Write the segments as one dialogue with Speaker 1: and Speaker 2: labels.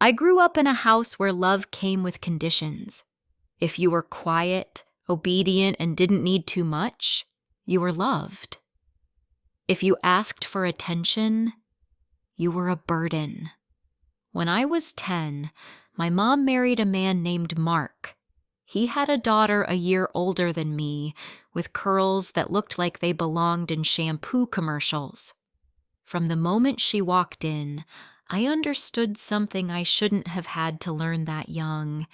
Speaker 1: I grew up in a house where love came with conditions. If you were quiet, obedient, and didn't need too much, you were loved. If you asked for attention, you were a burden. When I was 10, my mom married a man named Mark. He had a daughter a year older than me, with curls that looked like they belonged in shampoo commercials. From the moment she walked in, I understood something I shouldn't have had to learn that young.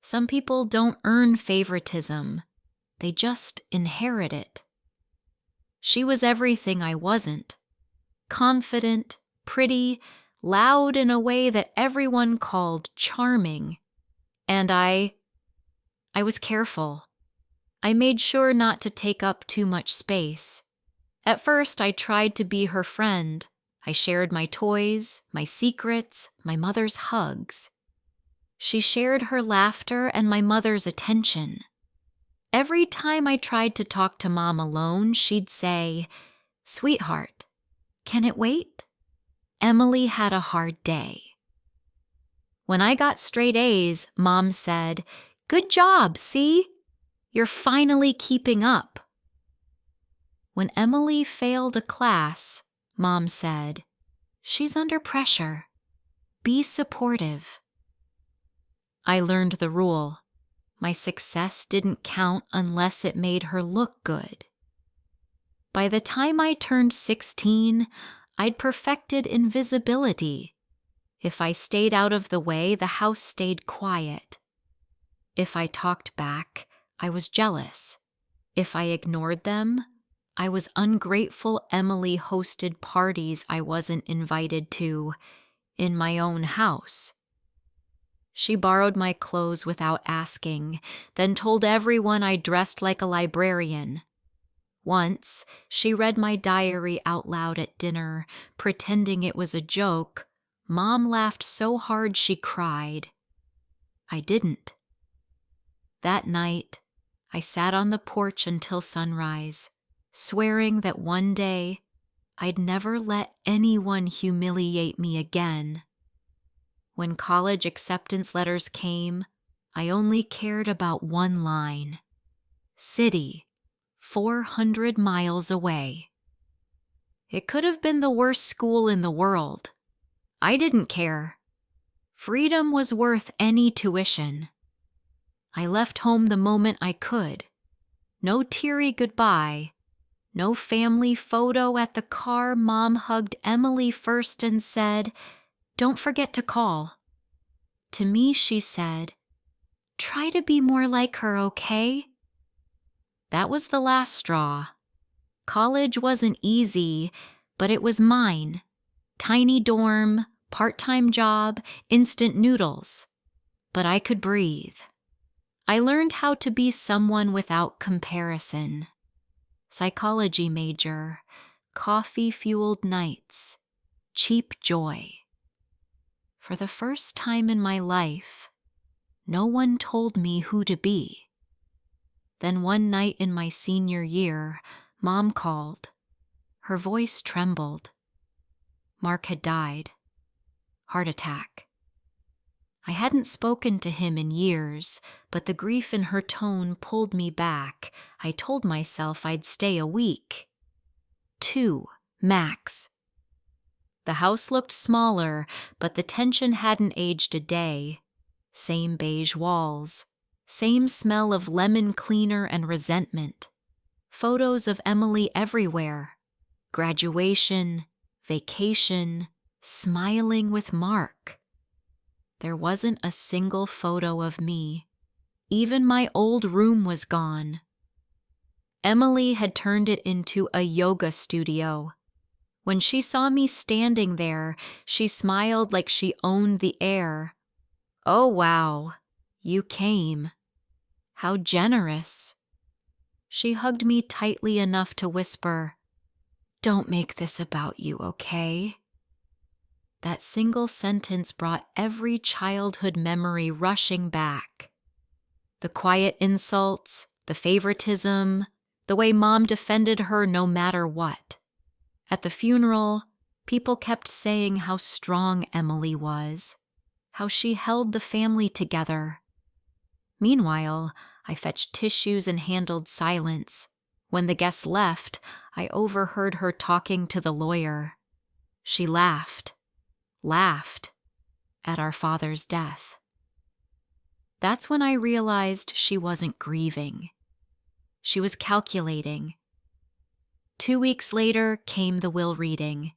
Speaker 1: Some people don't earn favoritism. They just inherit it. She was everything I wasn't. Confident, pretty, loud in a way that everyone called charming. And I was careful. I made sure not to take up too much space. At first, I tried to be her friend. I shared my toys, my secrets, my mother's hugs. She shared her laughter and my mother's attention. Every time I tried to talk to Mom alone, she'd say, "Sweetheart, can it wait?" Emily had a hard day. When I got straight A's, Mom said, "Good job, see? You're finally keeping up." When Emily failed a class, Mom said, "She's under pressure. Be supportive." I learned the rule. My success didn't count unless it made her look good. By the time I turned 16, I'd perfected invisibility. If I stayed out of the way, the house stayed quiet. If I talked back, I was jealous. If I ignored them, I was ungrateful Emily hosted parties I wasn't invited to in my own house. She borrowed my clothes without asking, then told everyone I dressed like a librarian. Once, she read my diary out loud at dinner, pretending it was a joke. Mom laughed so hard she cried. I didn't. That night, I sat on the porch until sunrise, swearing that one day I'd never let anyone humiliate me again. When college acceptance letters came, I only cared about one line. City, 400 miles away. It could have been the worst school in the world. I didn't care. Freedom was worth any tuition. I left home the moment I could. No teary goodbye. No family photo at the car. Mom hugged Emily first and said, "Don't forget to call." To me, she said, "Try to be more like her, okay?" That was the last straw. College wasn't easy, but it was mine. Tiny dorm, part-time job, instant noodles. But I could breathe. I learned how to be someone without comparison. Psychology major, coffee-fueled nights, cheap joy. For the first time in my life, no one told me who to be. Then one night in my senior year, Mom called. Her voice trembled. Mark had died. Heart attack. I hadn't spoken to him in years, but the grief in her tone pulled me back. I told myself I'd stay a week. 2, max. The house looked smaller, but the tension hadn't aged a day. Same beige walls. Same smell of lemon cleaner and resentment. Photos of Emily everywhere. Graduation, vacation, smiling with Mark. There wasn't a single photo of me. Even my old room was gone. Emily had turned it into a yoga studio. When she saw me standing there, she smiled like she owned the air. "Oh, wow, you came. How generous." She hugged me tightly enough to whisper, "Don't make this about you, okay?" That single sentence brought every childhood memory rushing back. The quiet insults, the favoritism, the way Mom defended her no matter what. At the funeral, people kept saying how strong Emily was, how she held the family together. Meanwhile, I fetched tissues and handled silence. When the guests left, I overheard her talking to the lawyer. She laughed at our father's death. That's when I realized she wasn't grieving. She was calculating. 2 weeks later came the will reading.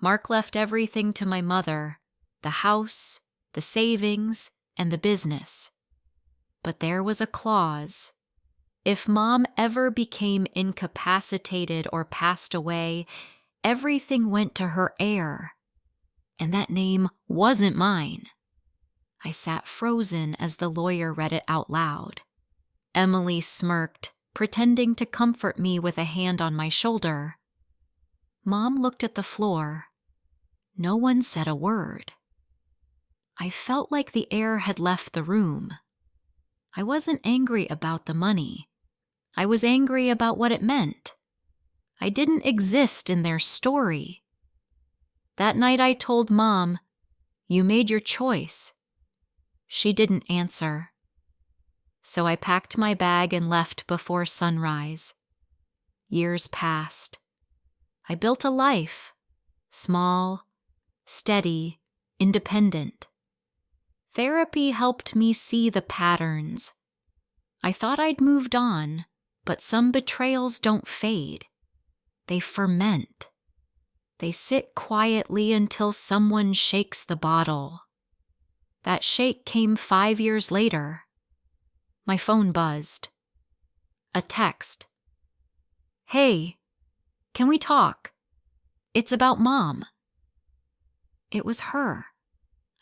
Speaker 1: Mark left everything to my mother, the house, the savings, and the business. But there was a clause. If Mom ever became incapacitated or passed away, everything went to her heir. And that name wasn't mine. I sat frozen as the lawyer read it out loud. Emily smirked, pretending to comfort me with a hand on my shoulder. Mom looked at the floor. No one said a word. I felt like the air had left the room. I wasn't angry about the money. I was angry about what it meant. I didn't exist in their story. That night I told Mom, "You made your choice." She didn't answer. So I packed my bag and left before sunrise. Years passed. I built a life, small, steady, independent. Therapy helped me see the patterns. I thought I'd moved on, but some betrayals don't fade. They ferment. They sit quietly until someone shakes the bottle. That shake came 5 years later. My phone buzzed. A text. "Hey, can we talk? It's about Mom." It was her.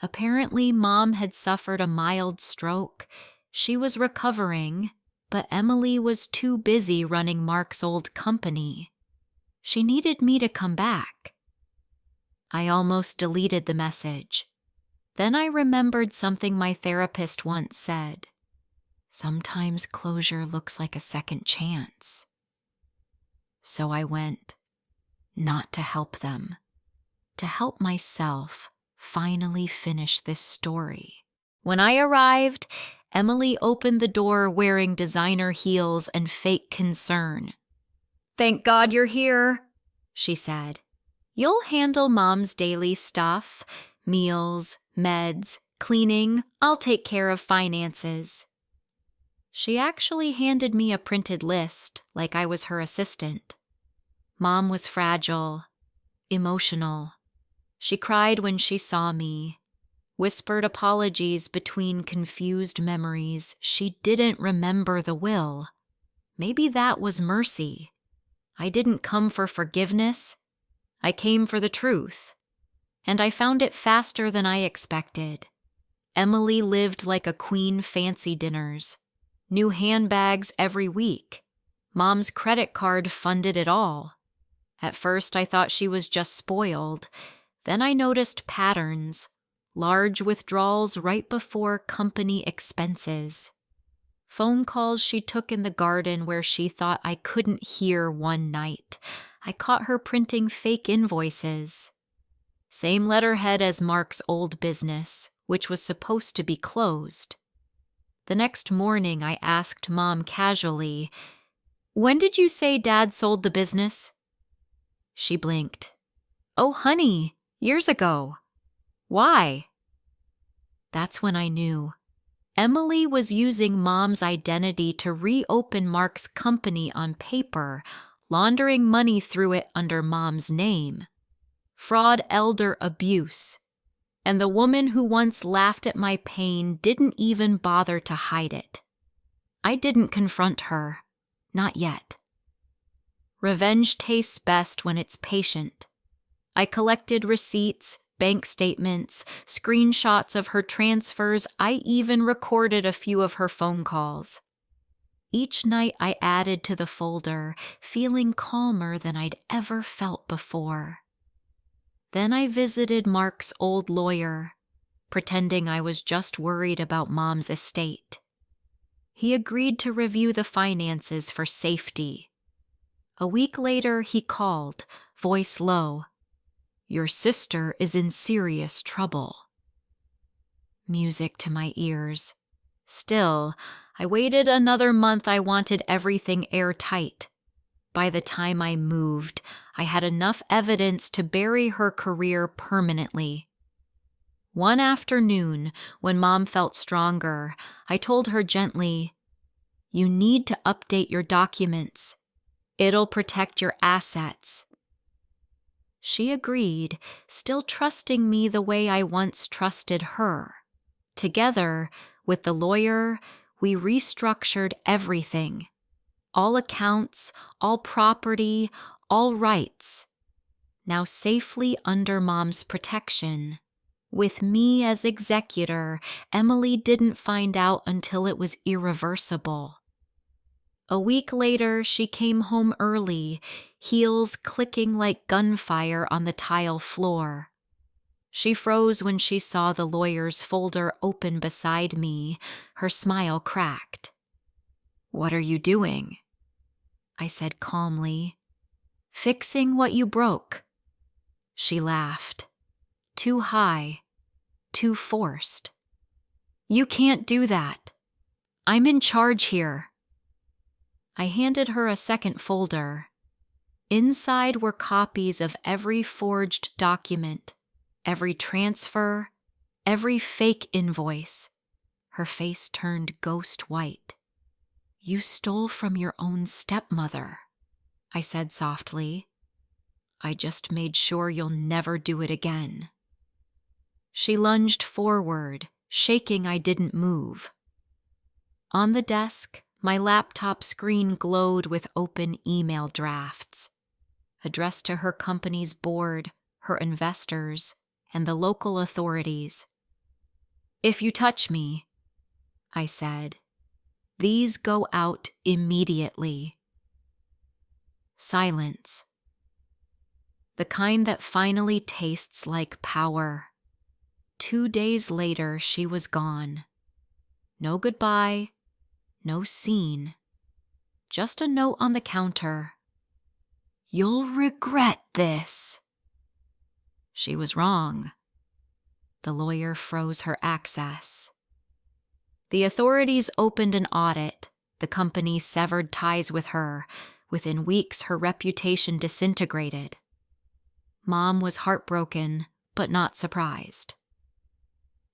Speaker 1: Apparently, Mom had suffered a mild stroke. She was recovering, but Emily was too busy running Mark's old company. She needed me to come back. I almost deleted the message. Then I remembered something my therapist once said. Sometimes closure looks like a second chance. So I went, not to help them, to help myself finally finish this story. When I arrived, Emily opened the door wearing designer heels and fake concern. "Thank God you're here," she said. "You'll handle Mom's daily stuff, meals, meds, cleaning. I'll take care of finances." She actually handed me a printed list, like I was her assistant. Mom was fragile, emotional. She cried when she saw me, whispered apologies between confused memories. She didn't remember the will. Maybe that was mercy. I didn't come for forgiveness. I came for the truth. And I found it faster than I expected. Emily lived like a queen, fancy dinners. New handbags every week. Mom's credit card funded it all. At first I thought she was just spoiled. Then I noticed patterns, large withdrawals right before company expenses. Phone calls she took in the garden where she thought I couldn't hear one night. I caught her printing fake invoices. Same letterhead as Mark's old business, which was supposed to be closed. The next morning I asked Mom casually, "When did you say Dad sold the business?" She blinked. "Oh, honey, years ago. Why?" That's when I knew. Emily was using Mom's identity to reopen Mark's company on paper, laundering money through it under Mom's name. Fraud, elder abuse. And the woman who once laughed at my pain didn't even bother to hide it. I didn't confront her. Not yet. Revenge tastes best when it's patient. I collected receipts, bank statements, screenshots of her transfers. I even recorded a few of her phone calls. Each night I added to the folder, feeling calmer than I'd ever felt before. Then I visited Mark's old lawyer, pretending I was just worried about Mom's estate. He agreed to review the finances for safety. A week later, he called, voice low. "Your sister is in serious trouble." music to my ears. Still, I waited another month. I wanted everything airtight. By the time I moved, I had enough evidence to bury her career permanently. One afternoon, when Mom felt stronger, I told her gently, "You need to update your documents. It'll protect your assets." She agreed, still trusting me the way I once trusted her. Together, with the lawyer, we restructured everything. All accounts, all property, all rights. Now safely under Mom's protection. With me as executor, Emily didn't find out until it was irreversible. A week later, she came home early, heels clicking like gunfire on the tile floor. She froze when she saw the lawyer's folder open beside me. Her smile cracked. "What are you doing?" I said calmly. "Fixing what you broke." She laughed. Too high, too forced. "You can't do that. I'm in charge here." I handed her a second folder. Inside were copies of every forged document, every transfer, every fake invoice. Her face turned ghost white. "You stole from your own stepmother," I said softly. "I just made sure you'll never do it again." She lunged forward, shaking I didn't move. On the desk, my laptop screen glowed with open email drafts, addressed to her company's board, her investors, and the local authorities. "If you touch me," I said, "these go out immediately." Silence. The kind that finally tastes like power. 2 days later, she was gone. No goodbye, no scene. Just a note on the counter. "You'll regret this." She was wrong. The lawyer froze her access. The authorities opened an audit. The company severed ties with her. Within weeks, her reputation disintegrated. Mom was heartbroken, but not surprised.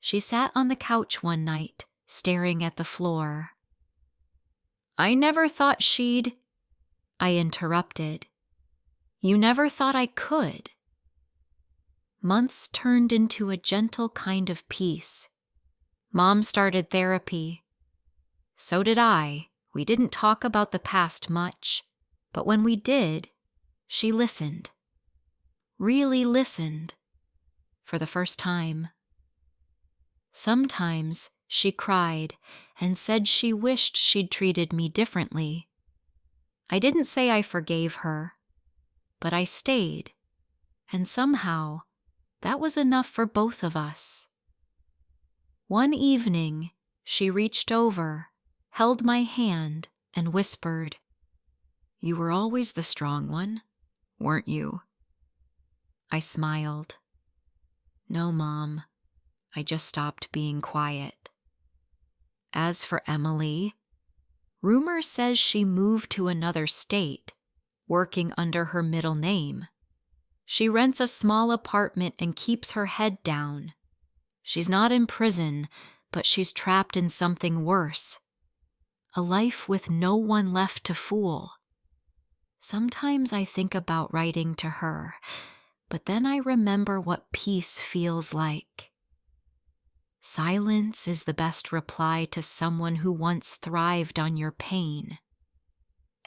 Speaker 1: She sat on the couch one night, staring at the floor. "I never thought she'd—" I interrupted. "You never thought I could." Months turned into a gentle kind of peace. Mom started therapy. So did I. We didn't talk about the past much, but when we did, she listened. Really listened. For the first time. Sometimes she cried and said she wished she'd treated me differently. I didn't say I forgave her, but I stayed, and somehow that was enough for both of us. One evening, she reached over, held my hand, and whispered, "You were always the strong one, weren't you?" I smiled. "No, Mom. I just stopped being quiet." As for Emily, rumor says she moved to another state, working under her middle name. She rents a small apartment and keeps her head down. She's not in prison, but she's trapped in something worse. A life with no one left to fool. Sometimes I think about writing to her, but then I remember what peace feels like. Silence is the best reply to someone who once thrived on your pain.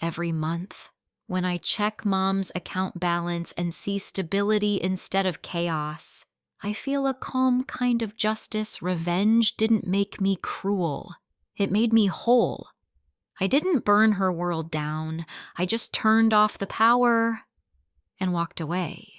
Speaker 1: Every month, when I check Mom's account balance and see stability instead of chaos, I feel a calm kind of justice. Revenge didn't make me cruel. It made me whole. I didn't burn her world down. I just turned off the power and walked away.